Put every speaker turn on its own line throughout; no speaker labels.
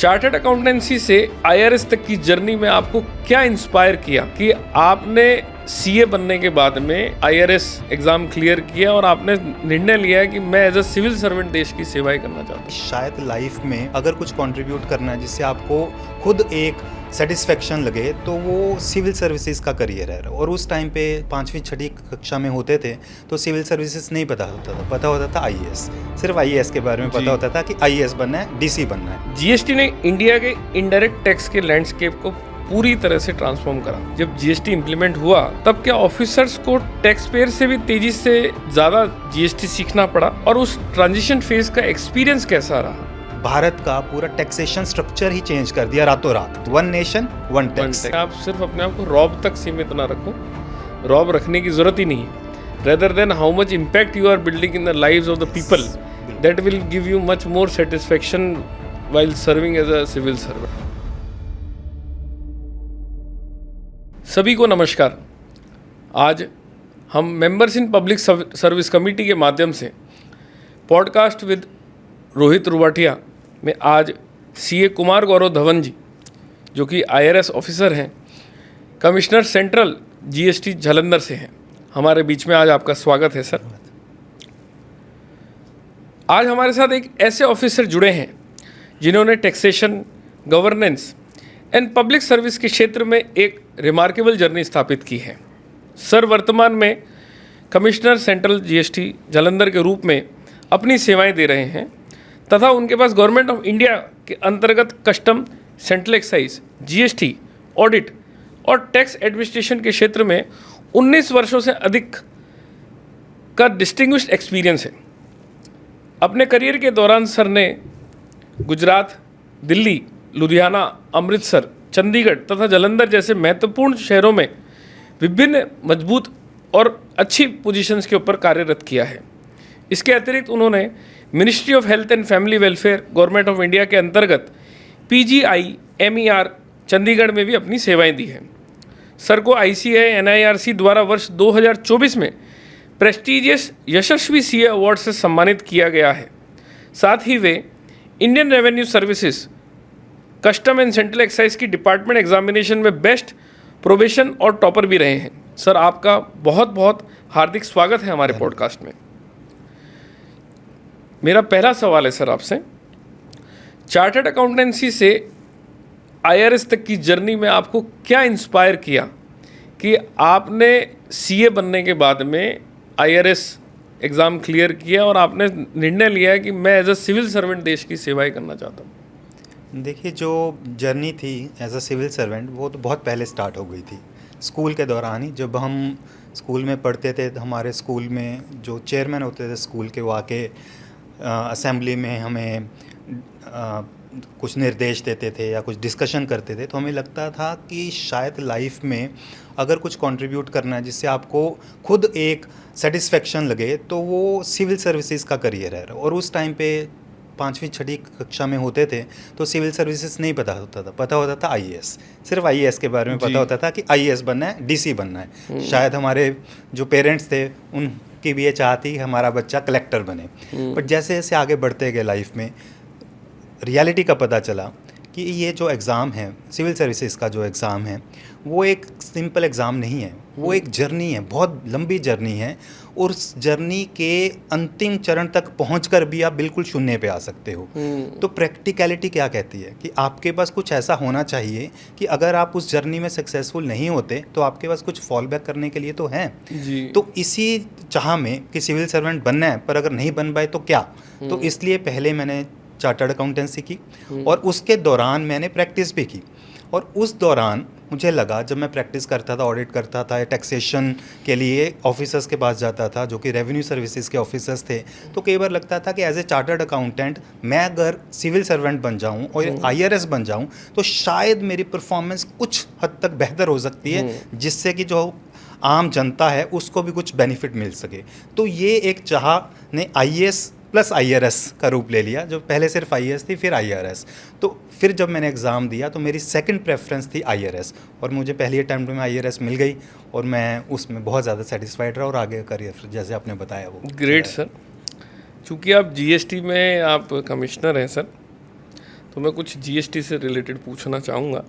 Chartered accountancy से IRS तक की जर्नी में आपको क्या इंस्पायर किया कि आपने सीए बनने के बाद में आईआरएस एग्जाम क्लियर किया और आपने निर्णय लिया कि मैं एज अ सिविल सर्वेंट देश की सेवाएं करना चाहता हूँ?
शायद लाइफ में अगर कुछ कंट्रीब्यूट करना है जिससे आपको खुद एक सेटिस्फेक्शन लगे तो वो सिविल सर्विसेज का करियर है। और उस टाइम पे 5वीं 6वीं कक्षा में होते थे तो सिविल सर्विसेज नहीं पता होता था आईएएस। सिर्फ आईएएस के बारे में पता होता था कि आईएएस बनना है, डीसी बनना है।
जीएसटी ने इंडिया के इनडायरेक्ट टैक्स के लैंडस्केप को पूरी तरह से ट्रांसफॉर्म करा। जब जीएसटी इंप्लीमेंट हुआ तब क्या ऑफिसर्स को टैक्स पेयर से भी तेजी से ज्यादा जीएसटी सीखना पड़ा, और उस ट्रांजिशन फेज का एक्सपीरियंस कैसा रहा?
भारत का पूरा टैक्सेशन स्ट्रक्चर ही चेंज कर दिया रातों रात। One nation one tax.
आप सिर्फ अपने आप को रॉब तक सीमित ना रखो, रॉब रखने की जरूरत ही नहीं है। Rather than how much impact you are building in the lives of the people, that will give you much more satisfaction while serving as a civil servant. सभी को नमस्कार। आज हम members in public service committee के माध्यम से podcast with Rohit Ruwatia में आज सीए कुमार गौरव धवन जी, जो कि आईआरएस ऑफिसर हैं, कमिश्नर सेंट्रल जीएसटी जालंधर से हैं, हमारे बीच में आज आपका स्वागत है सर। आज हमारे साथ एक ऐसे ऑफिसर जुड़े हैं जिन्होंने taxation, governance and public service के क्षेत्र में एक रिमार्केबल जर्नी स्थापित की है। सर वर्तमान में कमिश्नर सेंट्रल जीएसटी जालंधर के रूप में अपनी सेवाएं दे रहे हैं तथा उनके पास गवर्नमेंट ऑफ इंडिया के अंतर्गत custom, central excise, GST, audit और टैक्स एडमिनिस्ट्रेशन के क्षेत्र में 19 वर्षों से अधिक का डिस्टिंग्विश्ड एक्सपीरियंस है। अपने करियर के दौरान सर ने गुजरात, दिल्ली, लुधियाना, अमृतसर, चंडीगढ़ तथा जालंधर जैसे महत्वपूर्ण शहरों में विभिन्न मजबूत और अच्छी पोजीशंस के ऊपर कार्यरत किया है। इसके अतिरिक्त उन्होंने ministry of health and family welfare, government of India के अंतर्गत पीजीआई एमईआर चंडीगढ़ में भी अपनी सेवाएं दी हैं। सर को आईसीएआई एनआईआरसी द्वारा वर्ष 2024 में प्रेस्टीजियस यशस्वी सीए अवार्ड से सम्मानित किया गया है। साथ ही वे Indian revenue services, custom and central excise की डिपार्टमेंट एग्जामिनेशन में बेस्ट प्रोबेशन और टॉपर भी रहे हैं। सर, आपका बहुत बहुत हार्दिक स्वागत है हमारे पॉडकास्ट में। मेरा पहला सवाल है सर आपसे, चार्टर्ड अकाउंटेंसी से आईआरएस तक की जर्नी में आपको क्या इंस्पायर किया कि आपने सीए बनने के बाद में आईआरएस एग्ज़ाम क्लियर किया और आपने निर्णय लिया कि मैं एज अ सिविल सर्वेंट देश की सेवाएं करना चाहता हूँ?
देखिए, जो जर्नी थी एज अ सिविल सर्वेंट वो तो बहुत पहले स्टार्ट हो गई थी। स्कूल के दौरान ही जब हम स्कूल में पढ़ते थे तो हमारे स्कूल में जो चेयरमैन होते थे स्कूल के, वो आके असेंबली में हमें कुछ निर्देश देते थे या कुछ डिस्कशन करते थे, तो हमें लगता था कि शायद लाइफ में अगर कुछ कंट्रीब्यूट करना है जिससे आपको खुद एक सेटिस्फेक्शन लगे तो वो सिविल सर्विसेज का करियर है। और उस टाइम पे 5वीं 6वीं कक्षा में होते थे तो सिविल सर्विसेज नहीं पता होता था आईएएस। सिर्फ आईएएस के बारे में पता होता था कि आईएएस बनना है, डीसी बनना है। शायद हमारे जो पेरेंट्स थे उनकी भी ये चाहती हमारा बच्चा कलेक्टर बने। बट जैसे जैसे आगे बढ़ते गए लाइफ में रियलिटी का पता चला कि ये जो एग्ज़ाम है, सिविल सर्विसेज का जो एग्ज़ाम है, वो एक सिंपल एग्ज़ाम नहीं है, वो एक जर्नी है, बहुत लंबी जर्नी है। और उस जर्नी के अंतिम चरण तक पहुंचकर भी आप बिल्कुल शून्य पे आ सकते हो। तो प्रैक्टिकलिटी क्या कहती है कि आपके पास कुछ ऐसा होना चाहिए कि अगर आप उस जर्नी में सक्सेसफुल नहीं होते तो आपके पास कुछ फॉल बैक करने के लिए तो है। तो इसी चाह में कि सिविल सर्वेंट बनना है, पर अगर नहीं बन पाए तो क्या, तो इसलिए पहले मैंने चार्टर्ड अकाउंटेंसी की और उसके दौरान मैंने प्रैक्टिस भी की। और उस दौरान मुझे लगा, जब मैं प्रैक्टिस करता था, ऑडिट करता था, टैक्सेशन के लिए ऑफिसर्स के पास जाता था जो कि रेवेन्यू सर्विसेज के ऑफिसर्स थे, तो कई बार लगता था कि एज ए चार्टर्ड अकाउंटेंट मैं अगर सिविल सर्वेंट बन जाऊं और आईआरएस बन जाऊं तो शायद मेरी परफॉर्मेंस कुछ हद तक बेहतर हो सकती है, जिससे कि जो आम जनता है उसको भी कुछ बेनिफिट मिल सके। तो ये एक चाह ने आईएएस प्लस आईआरएस का रूप ले लिया। जो पहले सिर्फ आईएएस थी, फिर आईआरएस। तो फिर जब मैंने एग्ज़ाम दिया तो मेरी सेकंड प्रेफरेंस थी आईआरएस, और मुझे पहली अटैम्प्ट में आईआरएस मिल गई और मैं उसमें बहुत ज़्यादा सेटिस्फाइड रहा और आगे करियर जैसे आपने बताया वो
ग्रेट सर। चूँकि आप जीएसटी में आप कमिश्नर हैं सर, तो मैं कुछ जीएसटी से रिलेटेड पूछना चाहूँगा।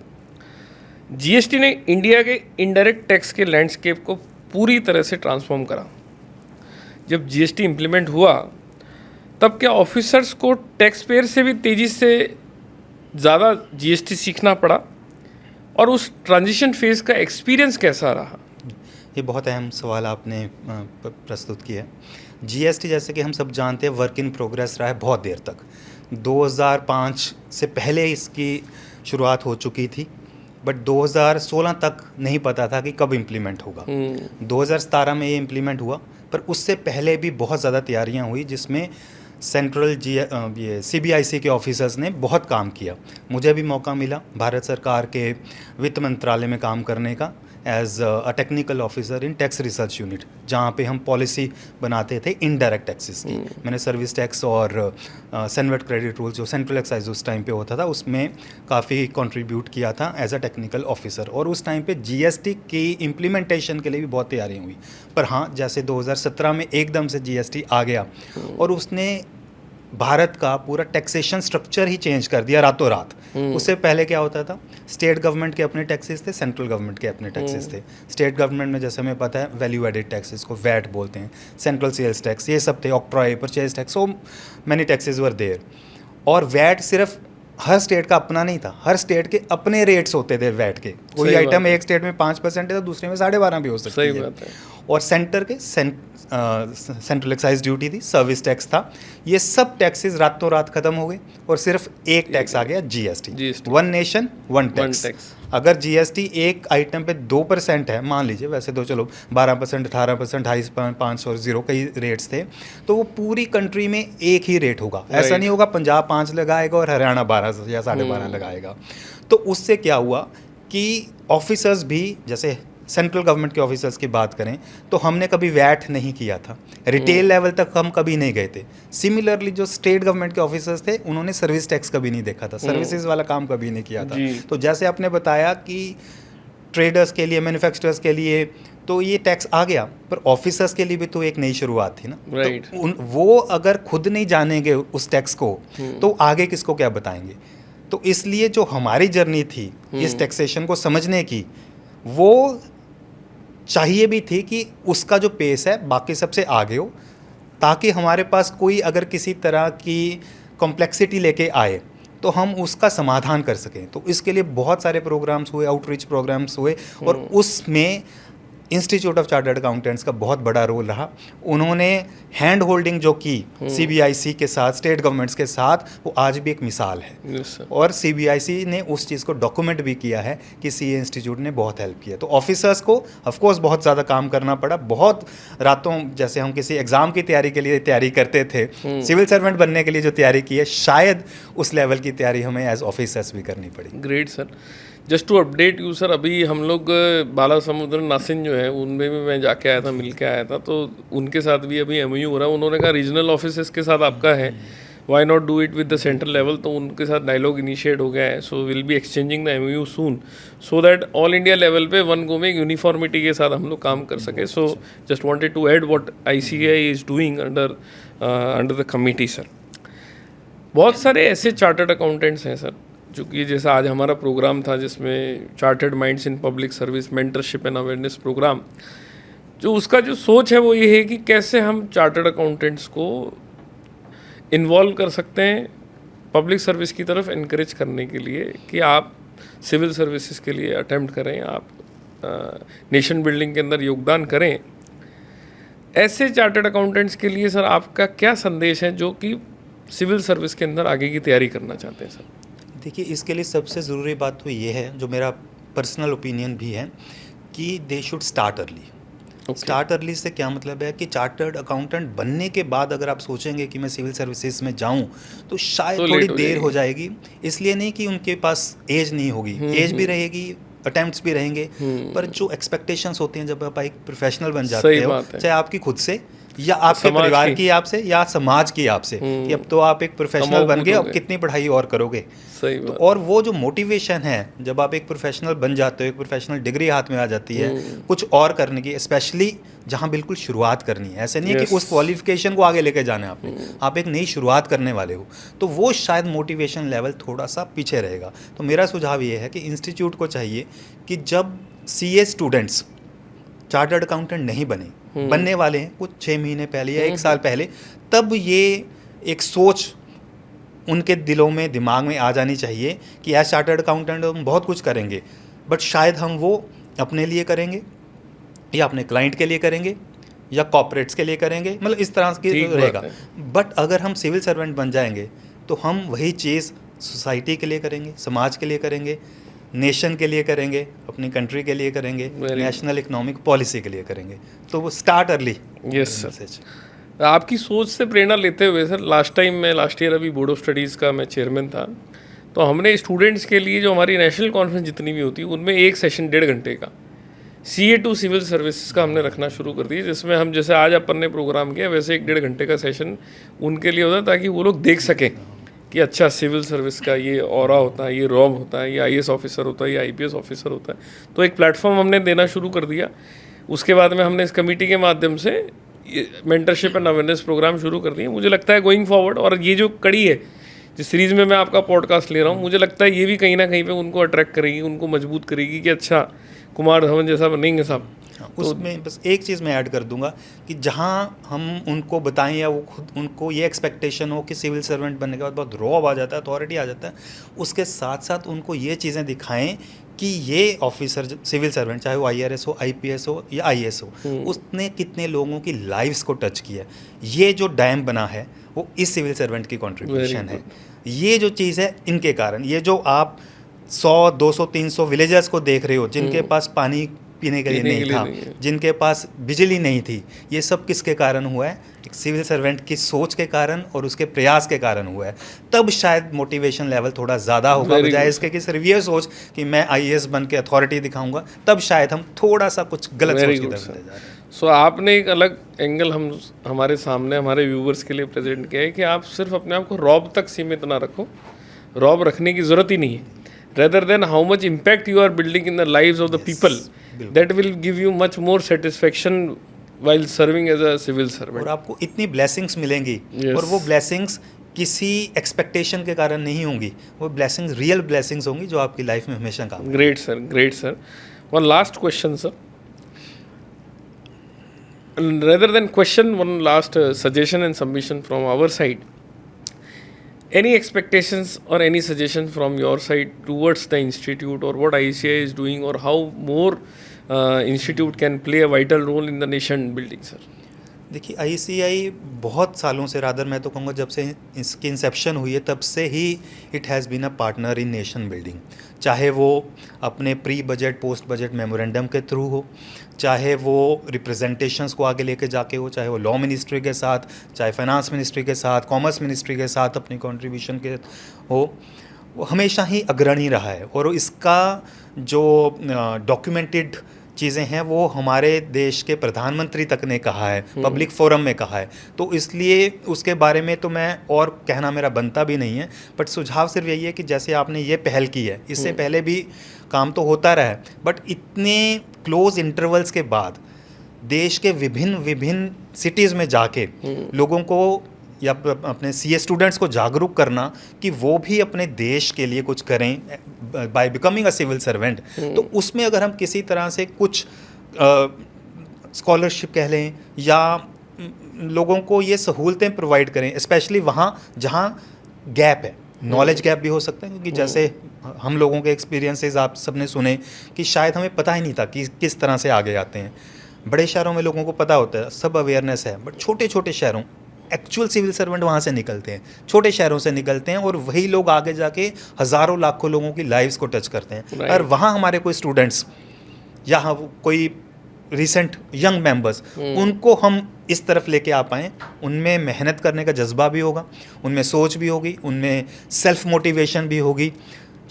जीएसटी ने इंडिया के इनडायरेक्ट टैक्स के लैंडस्केप को पूरी तरह से ट्रांसफॉर्म करा। जब जीएसटी इम्प्लीमेंट हुआ तब क्या ऑफिसर्स को टैक्स पेयर से भी तेज़ी से ज़्यादा जीएसटी सीखना पड़ा, और उस ट्रांजिशन फेज का एक्सपीरियंस कैसा रहा?
ये बहुत अहम सवाल आपने प्रस्तुत किया है। जीएसटी जैसे कि हम सब जानते हैं वर्क इन प्रोग्रेस रहा है बहुत देर तक। 2005 से पहले इसकी शुरुआत हो चुकी थी, बट 2016 तक नहीं पता था कि कब इम्प्लीमेंट होगा। 2017 में ये इम्प्लीमेंट हुआ, पर उससे पहले भी बहुत ज़्यादा तैयारियां हुई, जिसमें सेंट्रल ये सीबीआईसी के ऑफिसर्स ने बहुत काम किया। मुझे भी मौका मिला भारत सरकार के वित्त मंत्रालय में काम करने का as a technical officer in tax research unit, जहाँ पे हम पॉलिसी बनाते थे इनडायरेक्ट टैक्सेस की। मैंने सर्विस टैक्स और सेनवेट क्रेडिट रूल जो सेंट्रल एक्साइज उस टाइम पे होता था, उसमें काफ़ी कंट्रीब्यूट किया था एज अ टेक्निकल ऑफिसर। और उस टाइम पे जीएसटी की इम्प्लीमेंटेशन के लिए भी बहुत तैयारियाँ हुई। पर हाँ, जैसे 2017 में एकदम से जीएसटी आ गया और उसने भारत का पूरा टैक्सेशन स्ट्रक्चर ही चेंज कर दिया रातों रात। उससे पहले क्या होता था, स्टेट गवर्नमेंट के अपने टैक्सेस थे, सेंट्रल गवर्नमेंट के अपने टैक्सेस थे। स्टेट गवर्नमेंट में जैसे हमें पता है वैल्यू एडेड टैक्सेस को वैट बोलते हैं, सेंट्रल सेल्स टैक्स, ये सब थे, octroi, purchase tax, so many taxes were there. और वैट सिर्फ हर स्टेट का अपना नहीं था, हर स्टेट के अपने रेट्स होते थे वैट के। कोई आइटम एक स्टेट में 5% है तो दूसरे में 12.5 भी हो सकती है। और सेंटर के सेंट्रल एक्साइज ड्यूटी थी, सर्विस टैक्स था। ये सब टैक्सेस रातों रात खत्म हो गए और सिर्फ एक टैक्स आ गया, GST. One nation one tax. अगर जीएसटी एक आइटम पे 2% है, मान लीजिए, वैसे तो चलो 12%, 18%, 2.5 और 0 कई रेट्स थे, तो वो पूरी कंट्री में एक ही रेट होगा। ऐसा नहीं होगा पंजाब 5 लगाएगा और हरियाणा 12 या 12.5 लगाएगा। तो उससे क्या हुआ कि ऑफिसर्स भी, जैसे सेंट्रल गवर्नमेंट के ऑफिसर्स की बात करें तो हमने कभी वैट नहीं किया था, रिटेल लेवल तक हम कभी नहीं गए थे। सिमिलरली जो स्टेट गवर्नमेंट के ऑफिसर्स थे उन्होंने सर्विस टैक्स कभी नहीं देखा था, सर्विसेज वाला काम कभी नहीं किया था। तो जैसे आपने बताया कि ट्रेडर्स के लिए, मैन्युफैक्चरर्स के लिए तो ये टैक्स आ गया, पर ऑफिसर्स के लिए भी तो एक नई शुरुआत थी ना। तो वो अगर खुद नहीं जानेंगे उस टैक्स को तो आगे किसको क्या बताएंगे। तो इसलिए जो हमारी जर्नी थी इस टैक्सेशन को समझने की, वो चाहिए भी थी कि उसका जो पेस है बाकी सबसे आगे हो, ताकि हमारे पास कोई अगर किसी तरह की कॉम्प्लेक्सिटी लेके आए तो हम उसका समाधान कर सकें। तो इसके लिए बहुत सारे प्रोग्राम्स हुए, आउटरीच प्रोग्राम्स हुए, और उसमें इंस्टीट्यूट ऑफ चार्टर्ड अकाउंटेंट्स का बहुत बड़ा रोल रहा। उन्होंने हैंड होल्डिंग जो की सीबीआईसी के साथ, स्टेट गवर्नमेंट्स के साथ, वो आज भी एक मिसाल है। और सीबीआईसी ने उस चीज़ को डॉक्यूमेंट भी किया है कि सीए इंस्टीट्यूट ने बहुत हेल्प किया। तो ऑफिसर्स को ऑफकोर्स बहुत ज़्यादा काम करना पड़ा, बहुत रातों, जैसे हम किसी एग्ज़ाम की तैयारी के लिए तैयारी करते थे, सिविल सर्वेंट बनने के लिए जो तैयारी की है, शायद उस लेवल की तैयारी हमें एज ऑफिसर्स भी करनी पड़ी।
Great sir. Just to update you sir, अभी हम लोग बालासमुद्र नासिन जो है उनमें भी मैं जाके आया था, मिल के आया था, तो उनके साथ भी अभी एमओयू हो रहा है। उन्होंने कहा रीजनल ऑफिसेस के साथ आपका है, why not do it with the central level, तो उनके साथ डायलॉग इनिशिएट हो गया है। So will be exchanging the MOU soon, so that all India level पे वन गो में यूनिफॉर्मिटी के साथ हम लोग काम कर सके। So just wanted to add what ICAI is doing under the committee sir. बहुत सारे ऐसे चार्टर्ड अकाउंटेंट्स हैं सर, जो कि जैसा आज हमारा प्रोग्राम था जिसमें chartered minds in public service mentorship and awareness program, जो उसका जो सोच है वो ये है कि कैसे हम चार्टर्ड अकाउंटेंट्स को इन्वॉल्व कर सकते हैं पब्लिक सर्विस की तरफ इनकरेज करने के लिए, कि आप सिविल सर्विसेज के लिए अटेम्प्ट करें, आप नेशन बिल्डिंग के अंदर योगदान करें। ऐसे चार्टर्ड अकाउंटेंट्स के लिए सर आपका क्या संदेश है, जो कि सिविल सर्विस के अंदर आगे की तैयारी करना चाहते हैं सर?
देखिए, इसके लिए सबसे ज़रूरी बात तो ये है, जो मेरा पर्सनल ओपिनियन भी है, कि they should start early. Start early से क्या मतलब है कि चार्टर्ड अकाउंटेंट बनने के बाद अगर आप सोचेंगे कि मैं सिविल सर्विसेज में जाऊं तो शायद थोड़ी देर हो जाएगी। इसलिए नहीं कि उनके पास एज नहीं होगी, एज भी रहेगी, अटेम्प्ट्स भी रहेंगे, पर जो एक्सपेक्टेशंस होते हैं जब आप एक प्रोफेशनल बन जाते हो, चाहे आपकी खुद से या आपके
समाज
परिवार
की।
की आप से या समाज की आप से कि अब तो आप एक प्रोफेशनल
कमाओ
बन गए,
खुद
अब
होगे।
कितनी पढ़ाई और करोगे।
सही
तो
बात।
और वो जो मोटिवेशन है जब आप एक प्रोफेशनल बन जाते हो, एक प्रोफेशनल डिग्री हाथ में आ जाती है कुछ और करने की, स्पेशली जहाँ बिल्कुल शुरुआत करनी है, ऐसे नहीं है कि
Yes.
उस क्वालिफिकेशन को आगे लेके जाना है आपने, आप एक नई शुरुआत करने वाले हो, तो वो शायद मोटिवेशन लेवल थोड़ा सा पीछे रहेगा। तो मेरा सुझाव ये है कि इंस्टीट्यूट को चाहिए कि जब सीए स्टूडेंट्स चार्टर्ड अकाउंटेंट नहीं बने, बनने वाले हैं कुछ 6 महीने पहले या 1 साल पहले, तब ये एक सोच उनके दिलों में, दिमाग में आ जानी चाहिए कि एज चार्टर्ड अकाउंटेंट हम बहुत कुछ करेंगे, बट शायद हम वो अपने लिए करेंगे या अपने क्लाइंट के लिए करेंगे या कॉर्पोरेट्स के लिए करेंगे, मतलब इस तरह की
ठीक बात
रहेगा।
है।
बट अगर हम सिविल सर्वेंट बन जाएंगे तो हम वही चीज़ सोसाइटी के लिए करेंगे, समाज के लिए करेंगे, नेशन के लिए करेंगे, अपनी कंट्री के लिए करेंगे,
Very
नेशनल इकोनॉमिक पॉलिसी के लिए करेंगे। तो वो स्टार्ट अर्ली।
Yes sir. आपकी सोच से प्रेरणा लेते हुए सर, लास्ट ईयर अभी बोर्ड ऑफ स्टडीज़ का मैं चेयरमैन था, तो हमने स्टूडेंट्स के लिए जो हमारी नेशनल कॉन्फ्रेंस जितनी भी होती है उनमें एक सेशन 1.5 घंटे का CA टू सिविल सर्विसेज का हमने रखना शुरू कर दिया, जिसमें हम जैसे आज अपन ने प्रोग्राम किया वैसे 1.5 घंटे का सेशन उनके लिए होता है, ताकि वो लोग देख सकें कि अच्छा सिविल सर्विस का ये ऑरा होता है, ये रॉब होता है, ये IAS ऑफिसर होता है, ये IPS ऑफिसर होता है। तो एक प्लेटफॉर्म हमने देना शुरू कर दिया। उसके बाद में हमने इस कमेटी के माध्यम से मेंटरशिप एंड अवेयरनेस प्रोग्राम शुरू कर दिए। मुझे लगता है गोइंग फॉरवर्ड, और ये जो कड़ी है जिस सीरीज़ में मैं आपका पॉडकास्ट ले रहा हूँ, मुझे लगता है ये भी कहीं ना कहीं पे उनको अट्रैक्ट करेगी, उनको मजबूत करेगी कि अच्छा कुमार धवन जैसा बनेंगे साहब।
उसमें बस एक चीज़ मैं ऐड कर दूंगा कि जहां हम उनको बताएं या वो खुद उनको ये एक्सपेक्टेशन हो कि सिविल सर्वेंट बनने के बाद बहुत रॉब आ जाता है, अथॉरिटी आ जाता है, उसके साथ साथ उनको ये चीज़ें दिखाएं कि ये ऑफिसर सिविल सर्वेंट, चाहे वो IRS हो, IPS हो या IAS हो, उसने कितने लोगों की लाइफ्स को टच किया। ये जो डैम बना है वो इस सिविल सर्वेंट की कंट्रीब्यूशन है। ये जो चीज़ है इनके कारण, ये जो आप 100, 200, 300 विलेजर्स को देख रहे हो जिनके पास पानी पीने के लिए नहीं था, जिनके पास बिजली नहीं थी, ये सब किसके कारण हुआ है? एक सिविल सर्वेंट की सोच के कारण और उसके प्रयास के कारण हुआ है। तब शायद मोटिवेशन लेवल थोड़ा ज़्यादा होगा, बजाय इसके कि सिर्फ ये सोच कि मैं IAS बन के अथॉरिटी दिखाऊंगा, तब शायद हम थोड़ा सा कुछ गलत सोच की तरफ ले जा रहे हैं।
सो आपने एक अलग एंगल हमारे सामने हमारे व्यूवर्स के लिए प्रेजेंट किया है कि आप सिर्फ अपने आप को रॉब तक सीमित ना रखो, रॉब रखने की ज़रूरत ही नहीं है, rather than how much impact you are building in the lives of the people, that will give you much more satisfaction while serving as a civil servant.
और आपको इतनी ब्लेसिंग्स मिलेंगी,
Yes.
और वो ब्लेसिंग्स किसी एक्सपेक्टेशन के कारण नहीं होंगी, वो ब्लेसिंग्स रियल ब्लेसिंग्स होंगी जो आपकी लाइफ में हमेशा काम।
Great sir, great sir. One last question sir. And rather than question, one last suggestion and submission from our side. Any expectations or any suggestion from your side towards the institute, or what ICI is doing, or how more institute can play a vital role in the nation building, sir?
देखिए ICI बहुत सालों से, rather मैं तो कहूँगा जब से इसकी इंसेप्शन हुई है तब से ही it has been a partner in nation building. चाहे वो अपने pre budget post budget memorandum के थ्रू हो, चाहे वो रिप्रेजेंटेशंस को आगे लेके जाके हो, चाहे वो लॉ मिनिस्ट्री के साथ, चाहे फाइनेंस मिनिस्ट्री के साथ, कॉमर्स मिनिस्ट्री के साथ अपनी कंट्रीब्यूशन के हो, वो हमेशा ही अग्रणी रहा है। और इसका जो डॉक्यूमेंटेड चीज़ें हैं वो हमारे देश के प्रधानमंत्री तक ने कहा है, पब्लिक फोरम में कहा है, तो इसलिए उसके बारे में तो मैं और कहना मेरा बनता भी नहीं है। बट सुझाव सिर्फ यही है कि जैसे आपने ये पहल की है, इससे पहले भी काम तो होता रहा है, बट इतने क्लोज इंटरवल्स के बाद देश के विभिन्न सिटीज़ में जाके लोगों को या अपने CA स्टूडेंट्स को जागरूक करना कि वो भी अपने देश के लिए कुछ करें by becoming a civil servant, तो उसमें अगर हम किसी तरह से कुछ स्कॉलरशिप कह लें या लोगों को ये सहूलतें प्रोवाइड करें, स्पेशली वहाँ जहाँ गैप है, नॉलेज गैप भी हो सकता है, क्योंकि जैसे हम लोगों के एक्सपीरियंसेस आप सबने सुने कि शायद हमें पता ही नहीं था कि किस तरह से आगे आते हैं। बड़े शहरों में लोगों को पता होता है, सब अवेयरनेस है, बट छोटे छोटे शहरों एक्चुअल सिविल सर्वेंट वहाँ से निकलते हैं, छोटे शहरों से निकलते हैं, और वही लोग आगे जाके हज़ारों लाखों लोगों की लाइफ्स को टच करते हैं। और वहाँ हमारे कोई स्टूडेंट्स या कोई रिसेंट यंग मेंबर्स, उनको हम इस तरफ लेके आ पाएँ, उनमें मेहनत करने का जज्बा भी होगा, उनमें सोच भी होगी, उनमें सेल्फ मोटिवेशन भी होगी,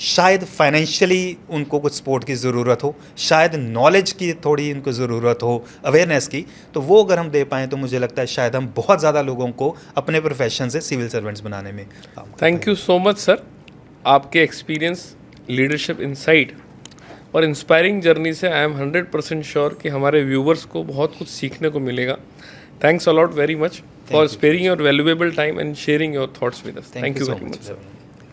शायद फाइनेंशियली उनको कुछ सपोर्ट की ज़रूरत हो, शायद नॉलेज की थोड़ी उनको ज़रूरत हो, अवेयरनेस की, तो वो अगर हम दे पाएँ तो मुझे लगता है शायद हम बहुत ज़्यादा लोगों को अपने प्रोफेशन से सिविल सर्वेंट्स बनाने में काम कर
thank you so much sir, आपके एक्सपीरियंस, लीडरशिप इनसाइट और इंस्पायरिंग जर्नी से आई एम 100% श्योर कि हमारे व्यूवर्स को बहुत कुछ सीखने को मिलेगा. Thanks a lot very much for sparing your valuable time and sharing your thoughts with us. Thank you
so
very
much
much
for
sir.
having me.